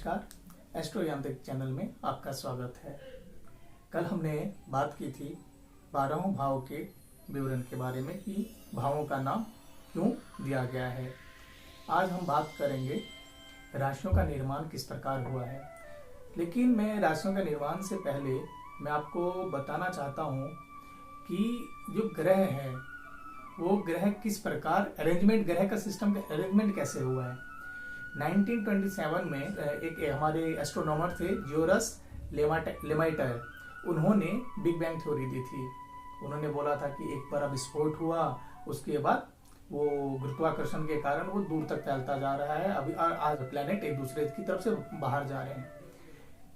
नमस्कार, एस्ट्रो यांत्रिक चैनल में आपका स्वागत है। कल हमने बात की थी 12 भाव के विवरण के बारे में कि भावों का नाम क्यों दिया गया है। आज हम बात करेंगे राशियों का निर्माण किस प्रकार हुआ है। लेकिन मैं राशियों का निर्माण से पहले मैं आपको बताना चाहता हूँ कि जो ग्रह है वो ग्रह किस प्रकार अरेंजमेंट, ग्रह का सिस्टम का अरेंजमेंट कैसे हुआ है। 1927 में एक हमारे एस्ट्रोनॉमर थे जियोरस लेमाइटर, उन्होंने बिग बैंग थ्योरी दी थी। उन्होंने बोला था कि एक बड़ा विस्फोट हुआ, उसके बाद वो गुरुत्वाकर्षण के कारण वो दूर तक फैलता जा रहा है। अभी आज प्लैनेट एक दूसरे की तरफ से बाहर जा रहे हैं।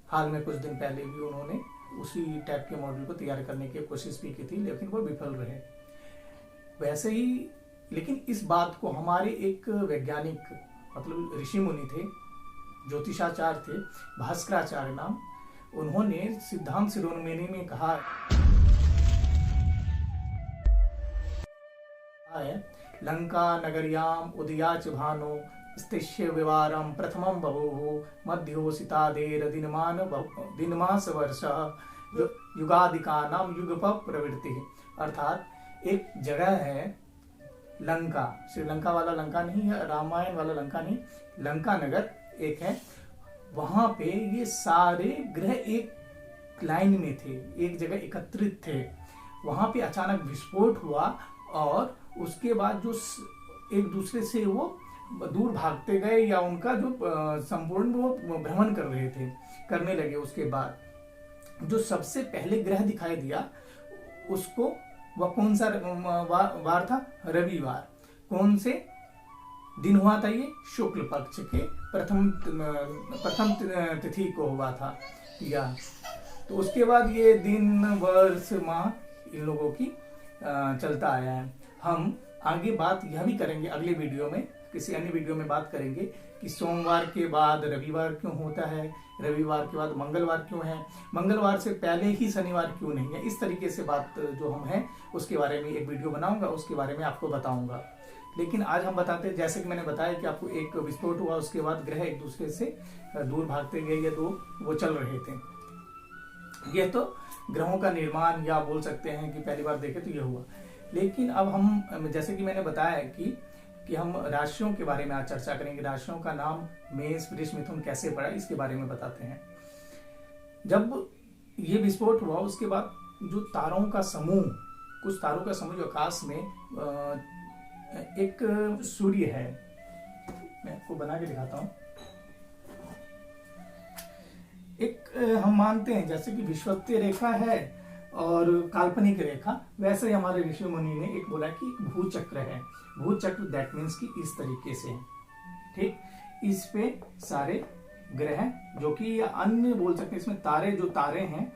हाल में कुछ दिन पहले भी उन्होंने उसी टाइप के मॉडल को तैयार करने की कोशिश भी की थी, लेकिन वो विफल रहे। वैसे ही लेकिन इस बात को हमारे एक वैज्ञानिक मतलब ऋषि मुनि थे, ज्योतिषाचार्य थे, भास्कराचार्य नाम, उन्होंने सिद्धांत शिरोमणि में कहा है लंका नगरियाम उदयाच भानो स्तिष्य विवारम प्रथमम बभूव मध्योसितादेर दिनमास वर्ष युगादिका नाम युगप प्रवृत्ति। अर्थात एक जगह है लंका, श्रीलंका वाला लंका नहीं है, रामायण वाला लंका नहीं, लंका नगर एक है। वहां पे ये सारे ग्रह एक लाइन में थे, एक जगह एकत्रित थे। वहां पे अचानक विस्फोट हुआ और उसके बाद जो एक दूसरे से वो दूर भागते गए या उनका जो संपूर्ण वो भ्रमण कर रहे थे, करने लगे। उसके बाद जो सबसे पहले ग्रह दिखाई दिया उसको वह कौन सा वार था? रविवार। कौन से दिन हुआ था? ये शुक्ल पक्ष के प्रथम तिथि को हुआ था या तो उसके बाद ये दिन वर्ष माह इन लोगों की चलता आया है। हम आगे बात यह भी करेंगे, अगले वीडियो में किसी अन्य वीडियो में बात करेंगे कि सोमवार के बाद रविवार क्यों होता है, रविवार के बाद मंगलवार क्यों है, मंगलवार से पहले ही शनिवार क्यों नहीं है। इस तरीके से बात जो हम हैं उसके बारे में एक वीडियो बनाऊंगा, उसके बारे में आपको बताऊंगा। लेकिन आज हम बताते हैं, जैसे कि मैंने बताया कि आपको एक विस्फोट हुआ, उसके बाद ग्रह एक दूसरे से दूर भागते गए या दो वो चल रहे थे। यह तो ग्रहों का निर्माण या बोल सकते हैं कि पहली बार देखे तो यह हुआ। लेकिन अब हम जैसे कि मैंने बताया कि हम राशियों के बारे में आज चर्चा करेंगे। राशियों का नाम मेष वृष मिथुन कैसे पड़ा, इसके बारे में बताते हैं। जब ये विस्फोट हुआ उसके बाद जो तारों का समूह, कुछ तारों का समूह जो आकाश में एक सूर्य है, मैं आपको बना के दिखाता हूं। एक हम मानते हैं जैसे कि विषुवतीय रेखा है और काल्पनिक रेखा, वैसे ही हमारे ऋषि मुनि ने एक बोला कि एक भूचक्र है। भूचक्र दैट मीन्स कि इस तरीके से, ठीक, इस पे सारे ग्रह जो कि या अन्य बोल सकते हैं, इसमें तारे, जो तारे हैं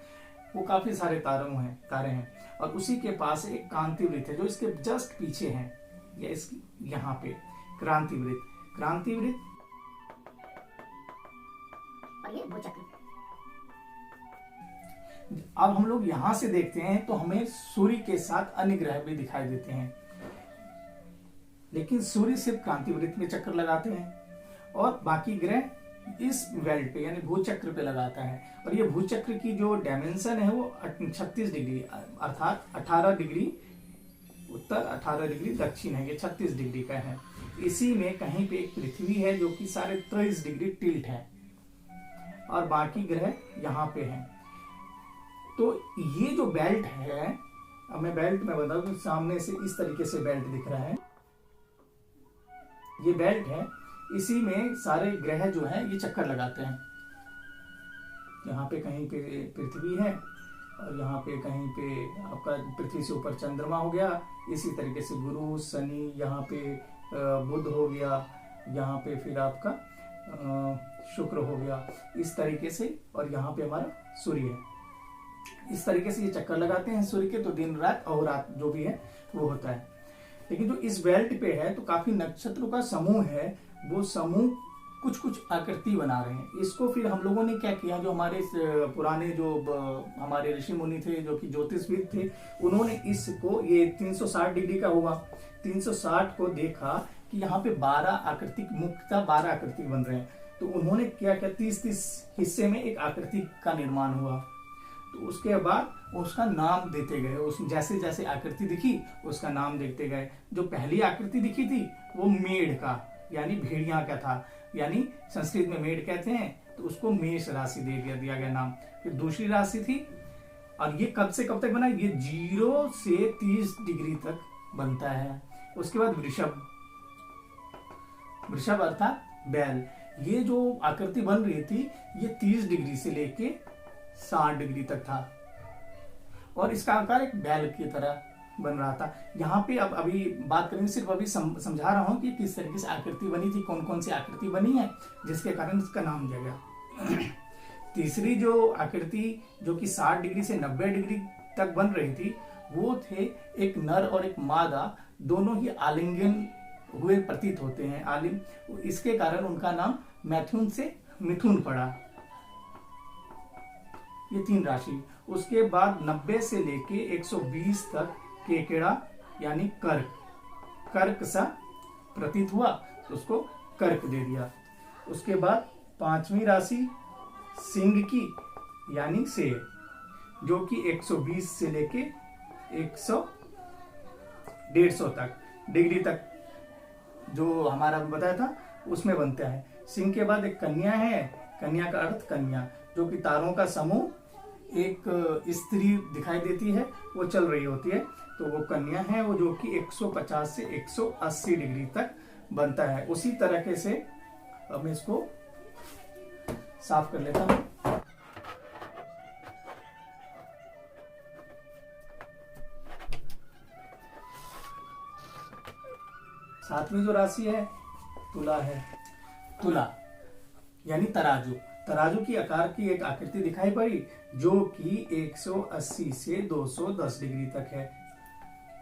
वो काफी सारे तारे हैं और उसी के पास एक क्रांतिवृत्त है जो इसके जस्ट पीछे है, या इसकी यहाँ पे क्रांतिवृत्त और ये भूचक्र। अब हम लोग यहां से देखते हैं तो हमें सूर्य के साथ अन्य ग्रह भी दिखाई देते हैं, लेकिन सूर्य सिर्फ क्रांतिवृत्त में चक्कर लगाते हैं और बाकी ग्रह इस बेल्ट पे यानी भूचक्र पे लगाता है। और ये भूचक्र की जो डायमेंशन है वो 36 डिग्री, अर्थात 18 डिग्री उत्तर 18 डिग्री दक्षिण है, ये 36 डिग्री का है। इसी में कहीं पे एक पृथ्वी है जो कि 23.5 डिग्री टिल्ट है और बाकी ग्रह यहाँ पे हैं। तो ये जो बेल्ट है, अब मैं बेल्ट में बताऊं तो सामने से इस तरीके से बेल्ट दिख रहा है, ये बेल्ट है। इसी में सारे ग्रह जो हैं ये चक्कर लगाते हैं। यहाँ पे कहीं पे पृथ्वी है और यहाँ पे कहीं पे आपका पृथ्वी से ऊपर चंद्रमा हो गया, इसी तरीके से गुरु शनि, यहाँ पे बुध हो गया, यहाँ पे फिर आपका शुक्र हो गया, इस तरीके से, और यहाँ पे हमारा सूर्य है। इस तरीके से ये चक्कर लगाते हैं सूर्य के, तो दिन रात और रात जो भी है वो होता है। लेकिन जो इस बेल्ट पे है तो काफी नक्षत्रों का समूह है, वो समूह कुछ कुछ आकृति बना रहे हैं। इसको फिर हम लोगों ने क्या किया, जो हमारे पुराने जो हमारे ऋषि मुनि थे जो कि ज्योतिषविद थे, उन्होंने इसको, ये 360 डिग्री का हुआ, 360 को देखा कि यहाँ पे 12 आकृति, मुख्यतः 12 आकृति बन रहे हैं। तो उन्होंने क्या किया, 30-30 हिस्से में एक आकृति का निर्माण हुआ। तो उसके बाद उसका नाम देते गए, उस जैसे जैसे आकृति दिखी उसका नाम देते गए। जो पहली आकृति दिखी थी वो मेढ़ का यानी भेड़िया का था, यानी संस्कृत में मेढ़ कहते हैं, तो उसको मेष राशि दिया गया नाम। फिर दूसरी राशि थी, और ये कब से कब तक बना, ये 0 से 30 डिग्री तक बनता है। उसके बाद वृषभ, वृषभ अर्थात बैल। ये जो आकृति बन रही थी ये 30 डिग्री से लेके 60 डिग्री तक था, और इसका आकार एक बैल की तरह बन रहा था। यहाँ पे अब अभी बात करेंगे, सिर्फ अभी समझा रहा हूँ कि किस तरीके से आकृति बनी थी, कौन कौन सी आकृति बनी है जिसके कारण इसका नाम दिया गया। तीसरी जो आकृति जो कि 60 डिग्री से 90 डिग्री तक बन रही थी, वो थे एक नर और एक मादा, दोनों ही आलिंगन हुए प्रतीत होते हैं, आलिंग, इसके कारण उनका नाम मैथुन से मिथुन पड़ा। ये 3 राशि। उसके बाद 90 से लेके 120 तक केकड़ा यानी कर्क, कर्क सा प्रतीत हुआ तो उसको कर्क दे दिया। उसके बाद 5वीं राशि सिंह की यानी शेर, जो कि 120 से लेके 150 तक डिग्री तक जो हमारा बताया था उसमें बनता है। सिंह के बाद एक कन्या है, कन्या का अर्थ कन्या, जो कि तारों का समूह, एक स्त्री दिखाई देती है, वो चल रही होती है, तो वो कन्या है, वो जो कि 150 से 180 डिग्री तक बनता है। उसी तरीके से अब मैं इसको साफ कर लेता हूं। सातवीं जो राशि है तुला है। तुला यानी तराजू, तराजू की आकार की एक आकृति दिखाई पड़ी जो कि 180 से 210 डिग्री तक है।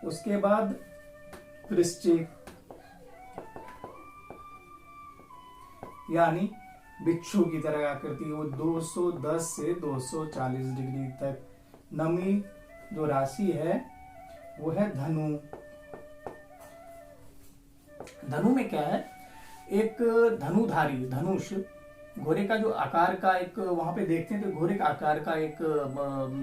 उसके बाद वृश्चिक यानी बिच्छू की तरह आकृति, वो 210 से 240 डिग्री तक। नवी जो राशि है वो है धनु। धनु में क्या है, एक धनुधारी, धनुष, घोड़े का जो आकार का एक वहां पे देखते हैं तो घोड़े का आकार का एक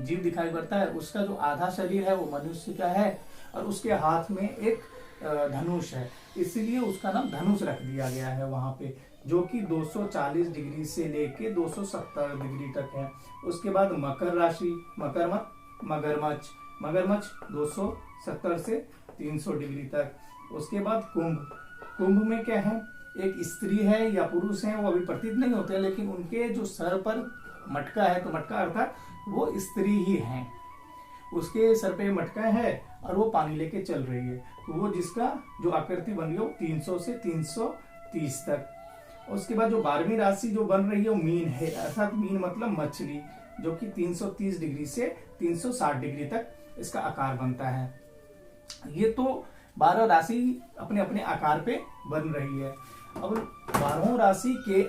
जीव दिखाई पड़ता है। उसका जो आधा शरीर है वो मनुष्य का है और उसके हाथ में एक धनुष है, इसलिए उसका नाम धनुष रख दिया गया है वहां पे, जो कि 240 डिग्री से लेके 270 डिग्री तक है। उसके बाद मकर राशि, मगरमच्छ, मगरमच्छ 270 से 300 डिग्री तक। उसके बाद कुंभ, कुंभ में क्या है, एक स्त्री है या पुरुष है, वो अभी प्रतीत नहीं होते, लेकिन उनके जो सर पर मटका है, तो मटका अर्थात वो स्त्री ही है, उसके सर पे मटका है और वो पानी लेके चल रही है, तो वो जिसका जो आकृति बन रही है वो 300 से 330 तक। उसके बाद जो 12वीं राशि जो बन रही है वो मीन है, अर्थात मीन मतलब मछली, जो कि 330 डिग्री से 360 डिग्री तक इसका आकार बनता है। ये तो 12 राशि अपने अपने आकार पे बन रही है। अब 12 राशि के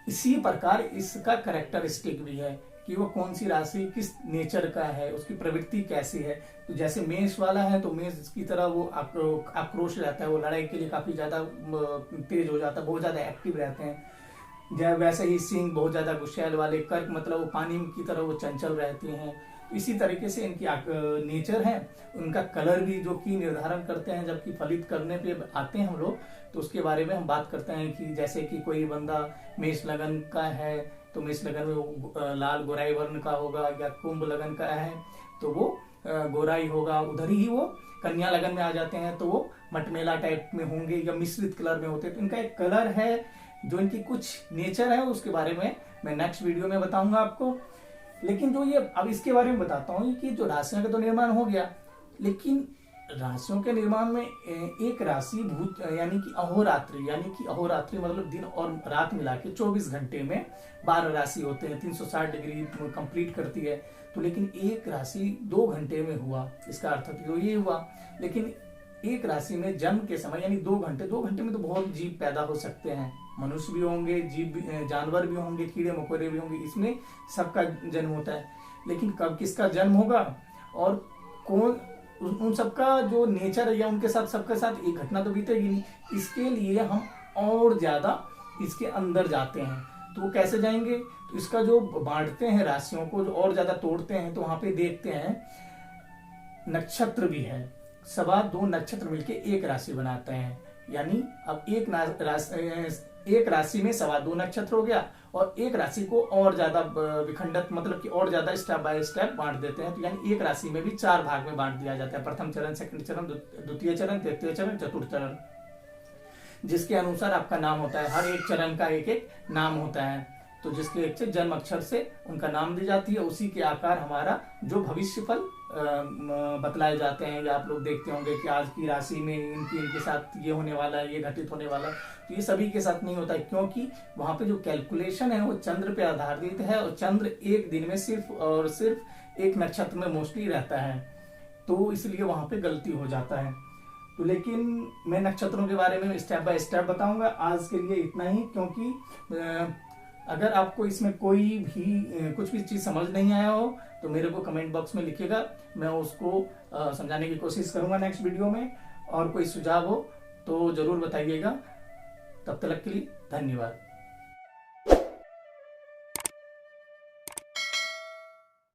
इसी प्रकार इसका कैरेक्टरिस्टिक भी है कि वो कौन सी राशि किस नेचर का है, उसकी प्रवृत्ति कैसी है। तो जैसे मेष वाला है तो मेष की तरह वो आक्रोश रहता है, वो लड़ाई के लिए काफी ज्यादा तेज हो जाता है, बहुत ज्यादा एक्टिव रहते हैं। जब वैसे ही सिंह बहुत ज्यादा गुस्सैल वाले, कर्क मतलब वो पानी की तरह वो चंचल रहते हैं। इसी तरीके से इनकी नेचर है, उनका कलर भी जो कि निर्धारण करते हैं। जबकि फलित करने पे आते हैं हम लोग तो उसके बारे में हम बात करते हैं कि जैसे कि कोई बंदा मेष लगन का है तो मेष लगन में वो लाल गोराई वर्ण का होगा, या कुंभ लगन का है तो वो गोराई होगा। उधर ही वो कन्या लगन में आ जाते हैं तो वो मटमेला टाइप में होंगे या मिश्रित कलर में होते हैं। तो इनका एक कलर है, जो इनकी कुछ नेचर है उसके बारे में मैं नेक्स्ट वीडियो में बताऊंगा आपको। लेकिन जो ये अब इसके बारे में बताता हूँ कि जो राशियों का तो निर्माण हो गया, लेकिन राशियों के निर्माण में एक राशि भूत यानी कि अहोरात्रि, यानी कि अहोरात्रि मतलब दिन और रात मिला के 24 घंटे में 12 राशि होते हैं, 360 डिग्री कंप्लीट करती है। तो लेकिन एक राशि 2 घंटे में हुआ, इसका अर्थ तो ये हुआ। लेकिन एक राशि में जन्म के समय यानी 2 घंटे में तो बहुत जीव पैदा हो सकते हैं, मनुष्य भी होंगे, जीव जानवर भी होंगे, कीड़े मकोड़े भी होंगे, इसमें सबका जन्म होता है। लेकिन कब किसका जन्म होगा और कौन, उन सबका जो नेचर है या उनके साथ सबके साथ एक घटना तो बीतेगी नहीं। इसके लिए हम और ज्यादा इसके अंदर जाते हैं। तो वो कैसे जाएंगे? तो इसका जो बांटते हैं राशियों को, जो और ज्यादा तोड़ते हैं, तो वहां पे देखते हैं नक्षत्र भी है। 2.25 नक्षत्र मिलके एक राशि बनाते हैं। यानी अब एक राशि में 2.25 नक्षत्र हो गया, और एक राशि को और ज्यादा विखंडित, मतलब कि और ज्यादा स्टेप बाय स्टेप बांट देते हैं। तो यानी एक राशि में भी 4 भाग में बांट दिया जाता है। प्रथम चरण, सेकंड चरण, द्वितीय चरण, तृतीय चरण, चतुर्थ चरण, जिसके अनुसार आपका नाम होता है। हर एक चरण का एक एक नाम होता है। तो जिसके एक से जन्म अक्षर से उनका नाम दी जाती है, उसी के आकार हमारा जो भविष्य फल बतलाए जाते हैं। या आप लोग देखते होंगे कि आज की राशि में इनके साथ ये होने वाला है, ये घटित होने वाला है। तो ये सभी के साथ नहीं होता है, क्योंकि वहां पे जो कैलकुलेशन है वो चंद्र पे आधारित है, और चंद्र एक दिन में सिर्फ और सिर्फ एक नक्षत्र में मोस्टली रहता है। तो इसलिए वहां पे गलती हो जाता है। तो लेकिन मैं नक्षत्रों के बारे में स्टेप बाय स्टेप बताऊंगा। आज के लिए इतना ही, क्योंकि अगर आपको इसमें कोई भी कुछ भी चीज समझ नहीं आया हो तो मेरे को कमेंट बॉक्स में लिखिएगा, मैं उसको समझाने की कोशिश करूंगा नेक्स्ट वीडियो में। और कोई सुझाव हो तो जरूर बताइएगा। तब तक के लिए धन्यवाद।